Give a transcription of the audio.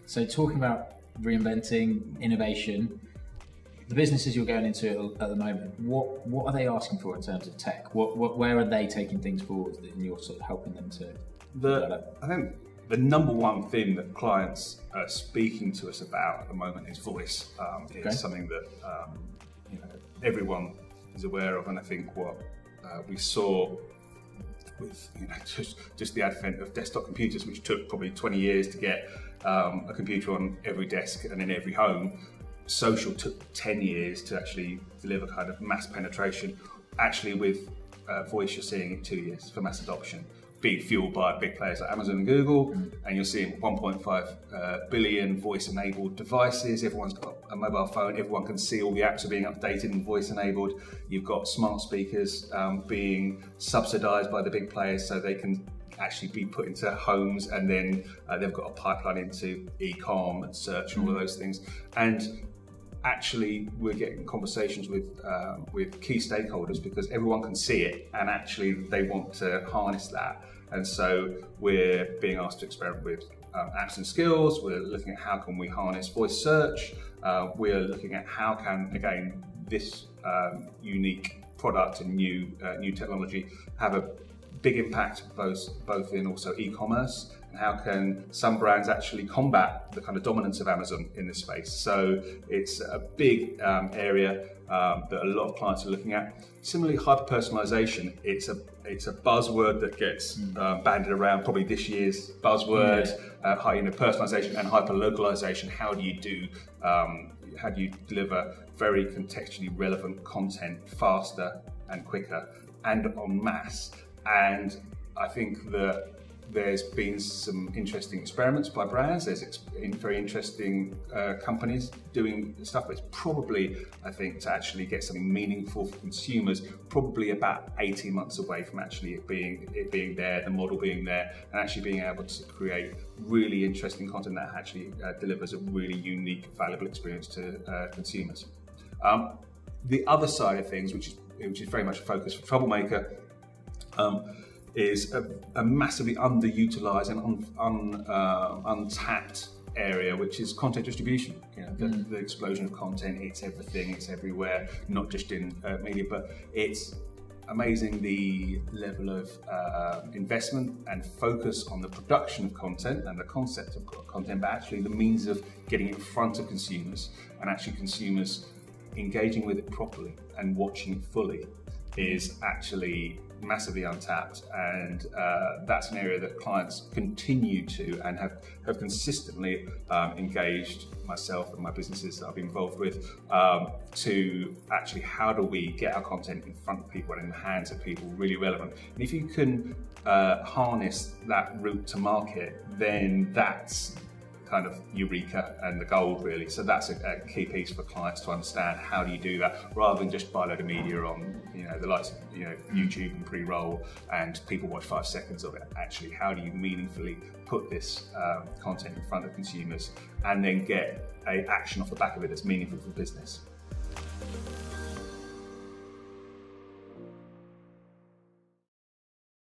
So talking about reinventing, innovation, the businesses you're going into at the moment, what are they asking for in terms of tech? Where are they taking things forward and you're sort of helping them to develop? I think the number one thing that clients are speaking to us about at the moment is voice. It's something that everyone is aware of, and I think what we saw with just the advent of desktop computers, which took probably 20 years to get a computer on every desk and in every home. Social took 10 years to actually deliver kind of mass penetration. Actually, with voice, you're seeing it 2 years for mass adoption, being fueled by big players like Amazon and Google, and you're seeing 1.5 billion voice-enabled devices. Everyone's got a mobile phone. Everyone can see all the apps are being updated and voice-enabled. You've got smart speakers being subsidised by the big players, so they can actually be put into homes, and then they've got a pipeline into e-com and search and all of those things. And actually, we're getting conversations with key stakeholders because everyone can see it, and actually they want to harness that. And so we're being asked to experiment with apps and skills. We're looking at how can we harness voice search. We're looking at how can, again, this unique product and new technology have a big impact both in also e-commerce, and how can some brands actually combat the kind of dominance of Amazon in this space. So it's a big area that a lot of clients are looking at. Similarly, hyper-personalization, it's a buzzword that gets bandied around, probably this year's buzzword, personalization and hyper-localization. How do you deliver very contextually relevant content faster and quicker and en masse? And I think that there's been some interesting experiments by brands. There's very interesting companies doing stuff, but it's probably, I think, to actually get something meaningful for consumers, probably about 18 months away from actually it being there, the model being there, and actually being able to create really interesting content that actually delivers a really unique, valuable experience to consumers. The other side of things, which is very much a focus for Troublemaker, is a massively underutilized and untapped area, which is content distribution. The explosion of content, it's everything, it's everywhere, not just in media, but it's amazing the level of investment and focus on the production of content and the concept of content, but actually the means of getting it in front of consumers, and actually consumers engaging with it properly and watching it fully is actually massively untapped, and that's an area that clients continue to and have consistently engaged myself and my businesses that I've been involved with to actually how do we get our content in front of people and in the hands of people really relevant. And if you can harness that route to market, then that's kind of eureka and the gold, really. So that's a key piece for clients to understand. How do you do that rather than just buy a load of media on the likes of YouTube and pre-roll and people watch 5 seconds of it? Actually, how do you meaningfully put this content in front of consumers and then get a action off the back of it that's meaningful for business?